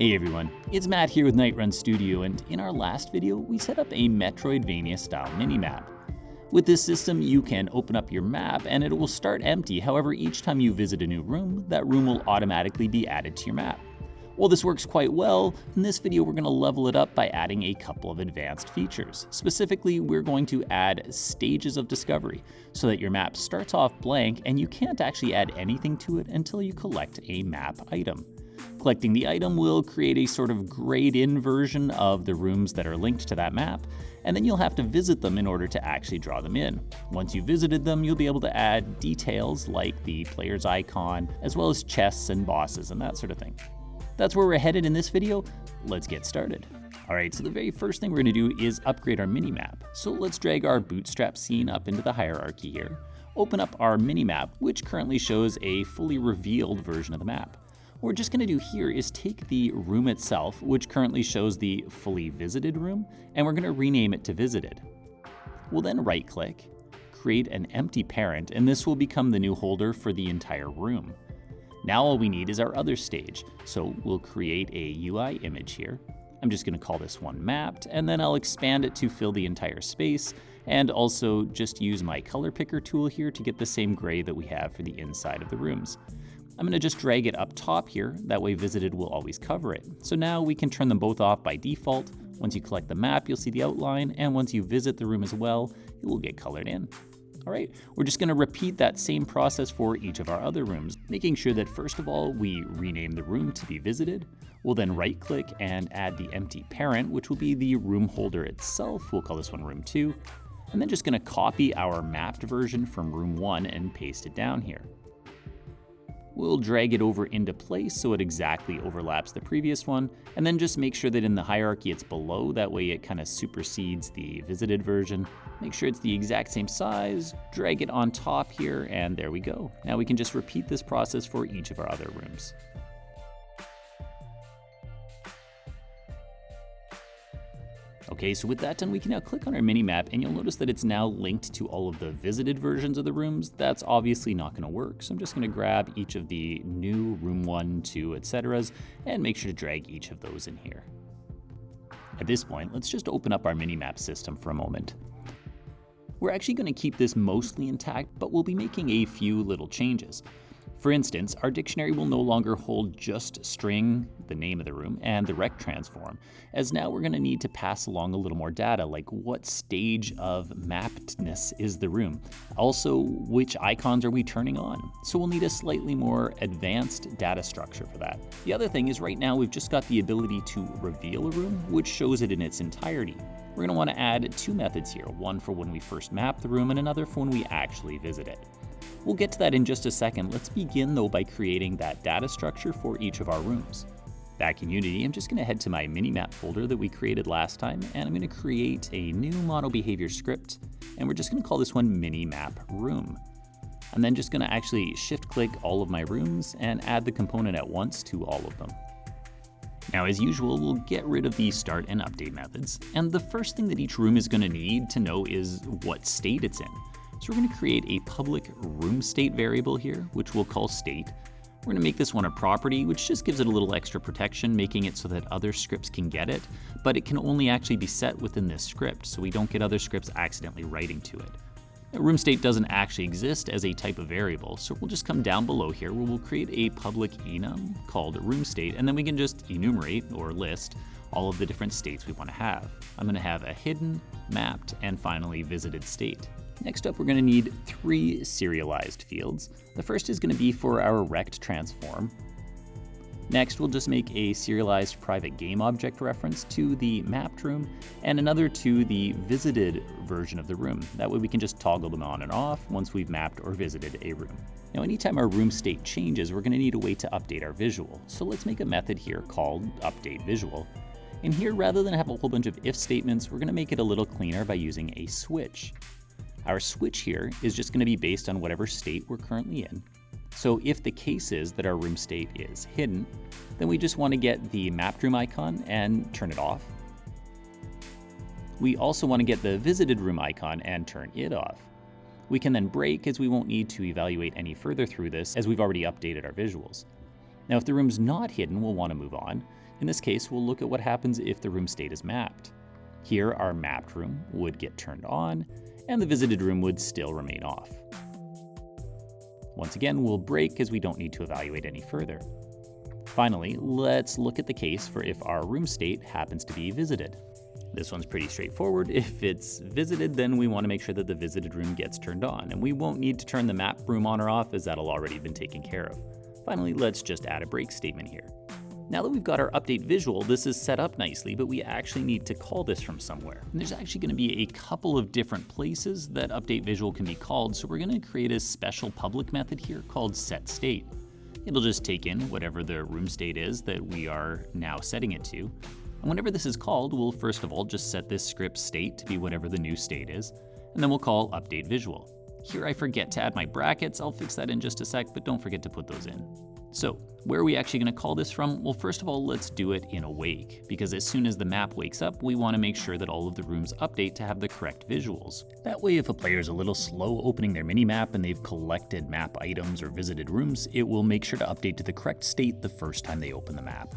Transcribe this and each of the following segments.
Hey everyone, it's Matt here with Nightrun Studio, and in our last video, we set up a Metroidvania-style minimap. With this system, you can open up your map and it will start empty. However, each time you visit a new room, that room will automatically be added to your map. While this works quite well, in this video we're going to level it up by adding a couple of advanced features. Specifically, we're going to add stages of discovery, so that your map starts off blank and you can't actually add anything to it until you collect a map item. Collecting the item will create a sort of grayed-in version of the rooms that are linked to that map, and then you'll have to visit them in order to actually draw them in. Once you've visited them, you'll be able to add details like the player's icon, as well as chests and bosses and that sort of thing. That's where we're headed in this video. Let's get started. Alright, so the very first thing we're going to do is upgrade our minimap. So let's drag our bootstrap scene up into the hierarchy here, open up our minimap, which currently shows a fully revealed version of the map. What we're just going to do here is take the room itself, which currently shows the fully visited room, and we're going to rename it to visited. We'll then right click, create an empty parent, and this will become the new holder for the entire room. Now all we need is our other stage, so we'll create a UI image here. I'm just going to call this one mapped, and then I'll expand it to fill the entire space, and also just use my color picker tool here to get the same gray that we have for the inside of the rooms. I'm going to just drag it up top here, that way visited will always cover it. So now we can turn them both off by default. Once you collect the map, you'll see the outline, and once you visit the room as well, it will get colored in. Alright, we're just going to repeat that same process for each of our other rooms, making sure that first of all we rename the room to be visited. We'll then right click and add the empty parent, which will be the room holder itself. We'll call this one room 2. And then just going to copy our mapped version from room 1 and paste it down here. We'll drag it over into place so it exactly overlaps the previous one, and then just make sure that in the hierarchy it's below, that way it kind of supersedes the visited version. Make sure it's the exact same size, drag it on top here, and there we go. Now we can just repeat this process for each of our other rooms. Okay, so with that done, we can now click on our minimap, and you'll notice that it's now linked to all of the visited versions of the rooms. That's obviously not going to work, so I'm just going to grab each of the new room 1, 2, etc. and make sure to drag each of those in here. At this point, let's just open up our minimap system for a moment. We're actually going to keep this mostly intact, but we'll be making a few little changes. For instance, our dictionary will no longer hold just string, the name of the room, and the rect transform, as now we're going to need to pass along a little more data, like what stage of mappedness is the room. Also, which icons are we turning on? So we'll need a slightly more advanced data structure for that. The other thing is right now we've just got the ability to reveal a room, which shows it in its entirety. We're going to want to add two methods here, one for when we first map the room and another for when we actually visit it. We'll get to that in just a second. Let's begin though by creating that data structure for each of our rooms. Back in Unity, I'm just going to head to my minimap folder that we created last time, and I'm going to create a new model behavior script, and we're just going to call this one minimap room. I'm then just going to actually shift click all of my rooms and add the component at once to all of them. Now, as usual, we'll get rid of the start and update methods, and the first thing that each room is going to need to know is what state it's in. So we're going to create a public room state variable here, which we'll call state. We're going to make this one a property, which just gives it a little extra protection, making it so that other scripts can get it, but it can only actually be set within this script, so we don't get other scripts accidentally writing to it. Now, room state doesn't actually exist as a type of variable, so we'll just come down below here where we'll create a public enum called room state, and then we can just enumerate or list all of the different states we want to have. I'm going to have a hidden, mapped, and finally visited state. Next up, we're going to need 3 serialized fields. The first is going to be for our rect transform. Next, we'll just make a serialized private game object reference to the mapped room, and another to the visited version of the room. That way we can just toggle them on and off once we've mapped or visited a room. Now, anytime our room state changes, we're going to need a way to update our visual. So let's make a method here called updateVisual. And here, rather than have a whole bunch of if statements, we're going to make it a little cleaner by using a switch. Our switch here is just going to be based on whatever state we're currently in. So if the case is that our room state is hidden, then we just want to get the mapped room icon and turn it off. We also want to get the visited room icon and turn it off. We can then break, as we won't need to evaluate any further through this, as we've already updated our visuals. Now, if the room's not hidden, we'll want to move on. In this case, we'll look at what happens if the room state is mapped. Here, our mapped room would get turned on, and the visited room would still remain off. Once again, we'll break as we don't need to evaluate any further. Finally, let's look at the case for if our room state happens to be visited. This one's pretty straightforward. If it's visited, then we want to make sure that the visited room gets turned on, and we won't need to turn the map room on or off as that'll already been taken care of. Finally, let's just add a break statement here. Now that we've got our update visual, this is set up nicely, but we actually need to call this from somewhere. And there's actually going to be a couple of different places that update visual can be called, so we're going to create a special public method here called setState. It'll just take in whatever the room state is that we are now setting it to. And whenever this is called, we'll first of all just set this script state to be whatever the new state is, and then we'll call update visual. Here I forget to add my brackets. I'll fix that in just a sec, but don't forget to put those in. So where are we actually going to call this from? Well, first of all, let's do it in awake, because as soon as the map wakes up, we want to make sure that all of the rooms update to have the correct visuals. That way, if a player is a little slow opening their minimap and they've collected map items or visited rooms, it will make sure to update to the correct state the first time they open the map.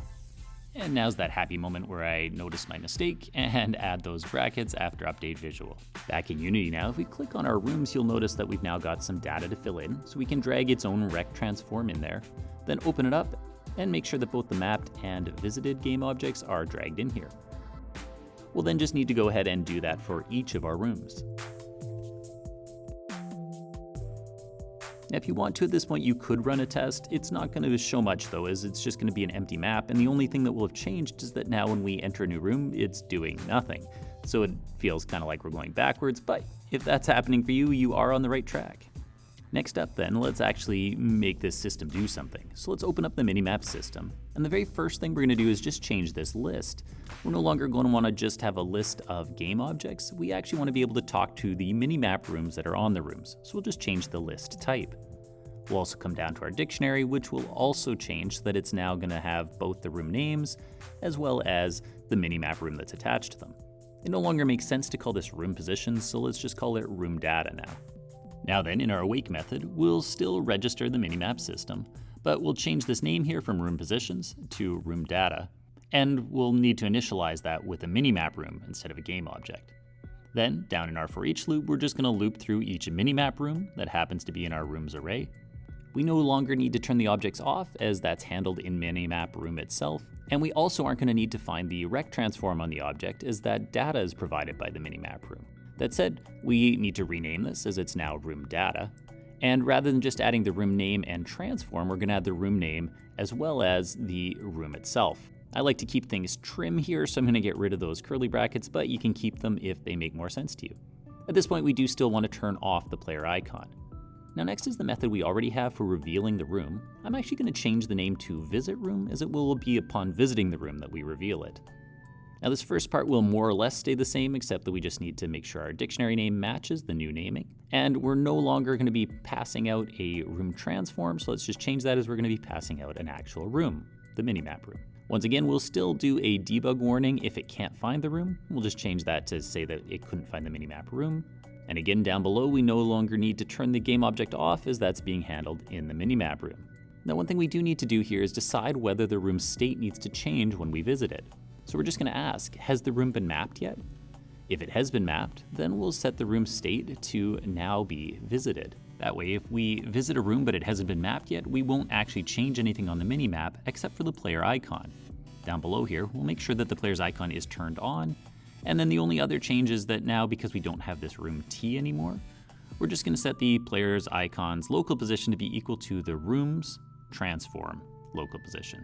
And now's that happy moment where I notice my mistake and add those brackets after update visual. Back in Unity now, if we click on our rooms, you'll notice that we've now got some data to fill in, so we can drag its own rect transform in there, then open it up and make sure that both the mapped and visited game objects are dragged in here. We'll then just need to go ahead and do that for each of our rooms. Now, if you want to at this point, you could run a test. It's not going to show much though, as it's just going to be an empty map, and the only thing that will have changed is that now when we enter a new room, it's doing nothing. So it feels kind of like we're going backwards, but if that's happening for you, you are on the right track. Next up then, let's actually make this system do something. So let's open up the minimap system, and the very first thing we're going to do is just change this list. We're no longer going to want to just have a list of game objects. We actually want to be able to talk to the minimap rooms that are on the rooms, so we'll just change the list type. We'll also come down to our dictionary, which will also change so that it's now going to have both the room names as well as the minimap room that's attached to them. It no longer makes sense to call this room positions, so let's just call it room data now. Now then, in our awake method, we'll still register the minimap system, but we'll change this name here from room positions to room data, and we'll need to initialize that with a minimap room instead of a game object. Then, down in our for each loop, we're just going to loop through each minimap room that happens to be in our rooms array. We no longer need to turn the objects off, as that's handled in minimap room itself, and we also aren't going to need to find the rect transform on the object, as that data is provided by the minimap room. That said, we need to rename this as it's now room data, and rather than just adding the room name and transform, we're going to add the room name as well as the room itself. I like to keep things trim here, so I'm going to get rid of those curly brackets, but you can keep them if they make more sense to you. At this point, we do still want to turn off the player icon. Now next is the method we already have for revealing the room. I'm actually going to change the name to visit room, as it will be upon visiting the room that we reveal it. Now this first part will more or less stay the same, except that we just need to make sure our dictionary name matches the new naming. And we're no longer going to be passing out a room transform, so let's just change that as we're going to be passing out an actual room, the minimap room. Once again, we'll still do a debug warning if it can't find the room. We'll just change that to say that it couldn't find the minimap room. And again, down below, we no longer need to turn the game object off, as that's being handled in the minimap room. Now, one thing we do need to do here is decide whether the room's state needs to change when we visit it. So we're just going to ask, has the room been mapped yet? If it has been mapped, then we'll set the room state to now be visited. That way, if we visit a room but it hasn't been mapped yet, we won't actually change anything on the minimap except for the player icon. Down below here, we'll make sure that the player's icon is turned on, and then the only other change is that now, because we don't have this room T anymore, we're just going to set the player's icon's local position to be equal to the room's transform local position.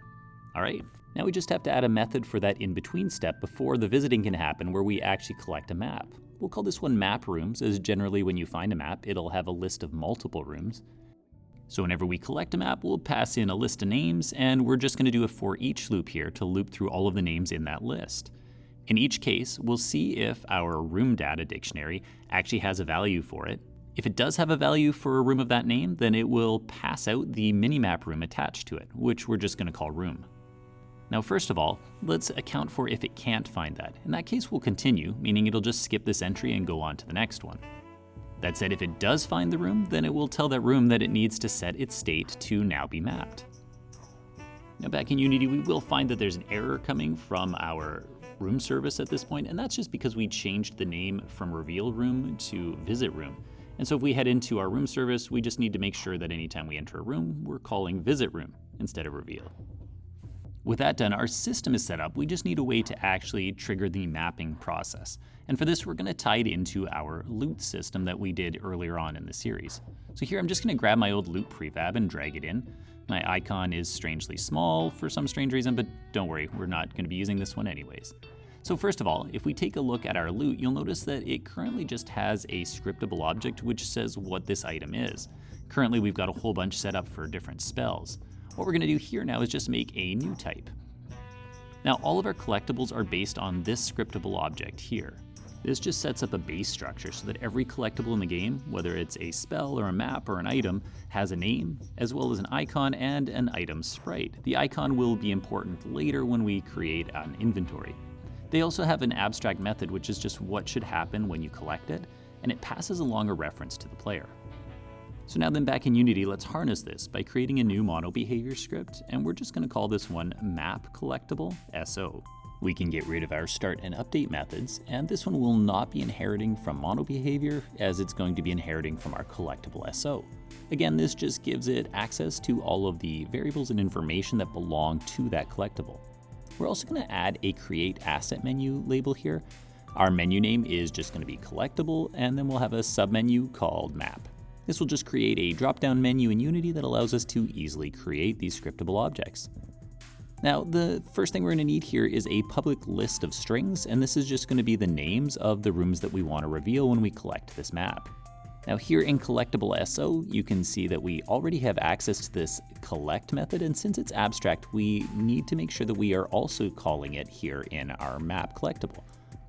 All right, now we just have to add a method for that in-between step before the visiting can happen, where we actually collect a map. We'll call this one map rooms, as generally when you find a map, it'll have a list of multiple rooms. So whenever we collect a map, we'll pass in a list of names, and we're just going to do a for each loop here to loop through all of the names in that list. In each case, we'll see if our room data dictionary actually has a value for it. If it does have a value for a room of that name, then it will pass out the minimap room attached to it, which we're just going to call room. Now, first of all, let's account for if it can't find that. In that case, we'll continue, meaning it'll just skip this entry and go on to the next one. That said, if it does find the room, then it will tell that room that it needs to set its state to now be mapped. Now back in Unity, we will find that there's an error coming from our room service at this point, and that's just because we changed the name from reveal room to visit room. And so if we head into our room service, we just need to make sure that anytime we enter a room, we're calling visit room instead of reveal. With that done, our system is set up. We just need a way to actually trigger the mapping process. And for this, we're going to tie it into our loot system that we did earlier on in the series. So here, I'm just going to grab my old loot prefab and drag it in. My icon is strangely small for some strange reason, but don't worry, we're not going to be using this one anyways. So first of all, if we take a look at our loot, you'll notice that it currently just has a scriptable object which says what this item is. Currently, we've got a whole bunch set up for different spells. What we're going to do here now is just make a new type. Now, all of our collectibles are based on this scriptable object here. This just sets up a base structure so that every collectible in the game, whether it's a spell or a map or an item, has a name, as well as an icon and an item sprite. The icon will be important later when we create an inventory. They also have an abstract method, which is just what should happen when you collect it, and it passes along a reference to the player. So now then back in Unity, let's harness this by creating a new mono behavior script, and we're just going to call this one map collectible SO. We can get rid of our start and update methods, and this one will not be inheriting from mono behavior as it's going to be inheriting from our collectible SO. Again, this just gives it access to all of the variables and information that belong to that collectible. We're also going to add a create asset menu label here. Our menu name is just going to be collectible, and then we'll have a submenu called map. This will just create a drop-down menu in Unity that allows us to easily create these scriptable objects. Now, the first thing we're going to need here is a public list of strings, and this is just going to be the names of the rooms that we want to reveal when we collect this map. Now here in collectible SO, you can see that we already have access to this collect method, and since it's abstract, we need to make sure that we are also calling it here in our map collectible.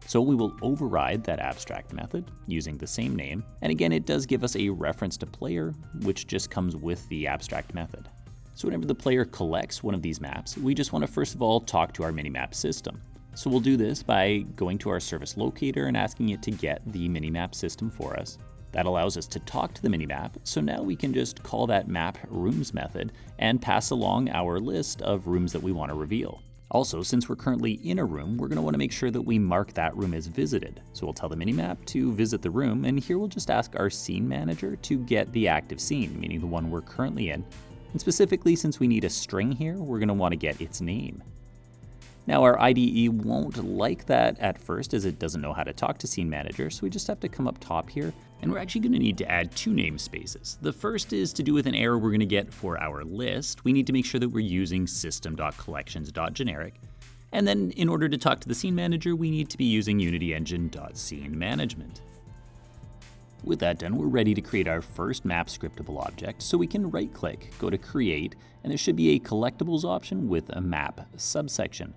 So we will override that abstract method using the same name, and again, it does give us a reference to player, which just comes with the abstract method. So whenever the player collects one of these maps, we just want to first of all talk to our minimap system. So we'll do this by going to our service locator and asking it to get the minimap system for us. That allows us to talk to the minimap, so now we can just call that map rooms method and pass along our list of rooms that we want to reveal. Also, since we're currently in a room, we're going to want to make sure that we mark that room as visited. So we'll tell the minimap to visit the room, and here we'll just ask our scene manager to get the active scene, meaning the one we're currently in. And specifically, since we need a string here, we're going to want to get its name. Now our IDE won't like that at first as it doesn't know how to talk to Scene Manager, so we just have to come up top here, and we're actually going to need to add two namespaces. The first is to do with an error we're going to get for our list. We need to make sure that we're using system.collections.generic, and then in order to talk to the Scene Manager, we need to be using UnityEngine.SceneManagement. With that done, we're ready to create our first map scriptable object, so we can right-click, go to Create, and there should be a Collectibles option with a map subsection.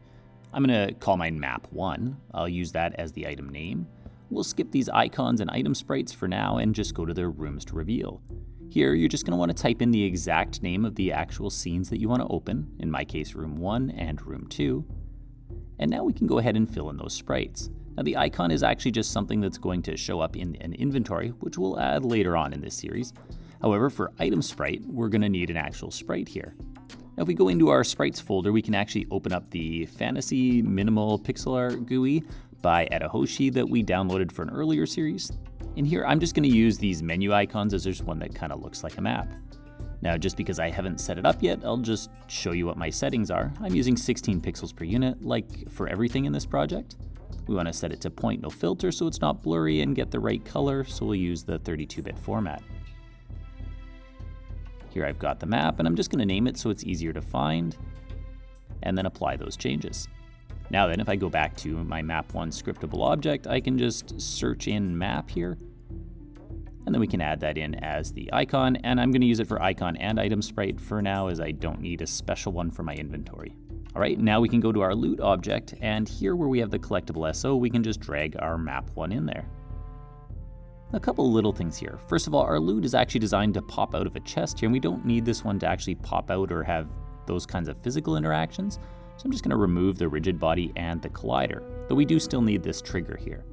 I'm going to call mine Map 1. I'll use that as the item name. We'll skip these icons and item sprites for now and just go to the rooms to reveal. Here, you're just going to want to type in the exact name of the actual scenes that you want to open, in my case, Room 1 and Room 2. And now we can go ahead and fill in those sprites. Now the icon is actually just something that's going to show up in an inventory, which we'll add later on in this series. However, for item sprite, we're going to need an actual sprite here. Now if we go into our sprites folder, we can actually open up the Fantasy Minimal Pixel Art GUI by Edahoshi that we downloaded for an earlier series. In here, I'm just going to use these menu icons as there's one that kind of looks like a map. Now, just because I haven't set it up yet, I'll just show you what my settings are. I'm using 16 pixels per unit, like for everything in this project. We want to set it to point no filter so it's not blurry and get the right color, so we'll use the 32-bit format. Here I've got the map, and I'm just going to name it so it's easier to find, and then apply those changes. Now then, if I go back to my map 1 scriptable object, I can just search in map here, and then we can add that in as the icon, and I'm going to use it for icon and item sprite for now as I don't need a special one for my inventory. All right, now we can go to our loot object, and here where we have the collectible SO, we can just drag our map 1 in there. A couple little things here. First of all, our loot is actually designed to pop out of a chest here, and we don't need this one to actually pop out or have those kinds of physical interactions. So I'm just going to remove the rigid body and the collider, though we do still need this trigger here.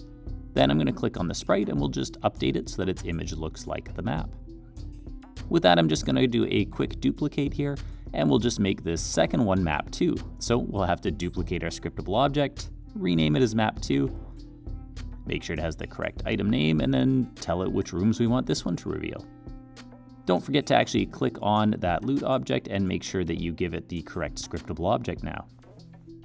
Then I'm going to click on the sprite and we'll just update it so that its image looks like the map. With that, I'm just going to do a quick duplicate here, And we'll just make this second one map 2. So we'll have to duplicate our scriptable object, rename it as map 2, make sure it has the correct item name, and then tell it which rooms we want this one to reveal. Don't forget to actually click on that loot object and make sure that you give it the correct scriptable object now.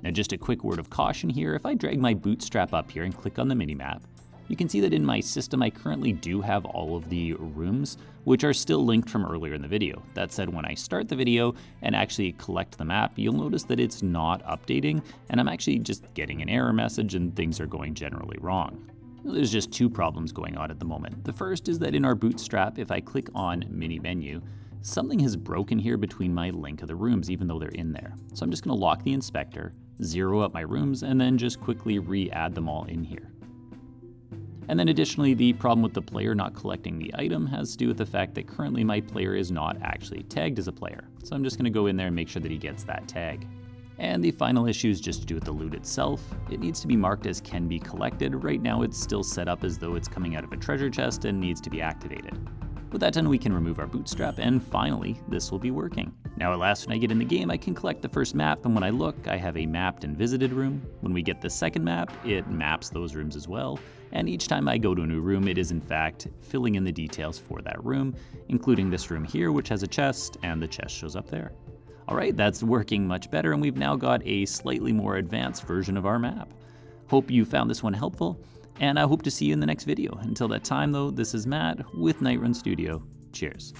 Now just a quick word of caution here, if I drag my bootstrap up here and click on the minimap, you can see that in my system I currently do have all of the rooms, which are still linked from earlier in the video. That said, when I start the video and actually collect the map, you'll notice that it's not updating, and I'm actually just getting an error message and things are going generally wrong. There's just two problems going on at the moment. The first is that in our bootstrap, if I click on mini menu, something has broken here between my link of the rooms, even though they're in there. So I'm just gonna lock the inspector, zero up my rooms, and then just quickly re-add them all in here. And then additionally, the problem with the player not collecting the item has to do with the fact that currently my player is not actually tagged as a player. So I'm just gonna go in there and make sure that he gets that tag. And the final issue is just to do with the loot itself. It needs to be marked as can be collected. Right now it's still set up as though it's coming out of a treasure chest and needs to be activated. With that done, we can remove our bootstrap, and finally, this will be working. Now at last, when I get in the game, I can collect the first map, and when I look, I have a mapped and visited room. When we get the second map, it maps those rooms as well, and each time I go to a new room, it is in fact filling in the details for that room, including this room here, which has a chest, and the chest shows up there. Alright, that's working much better, and we've now got a slightly more advanced version of our map. Hope you found this one helpful, and I hope to see you in the next video. Until that time though, this is Matt with Nightrun Studio. Cheers.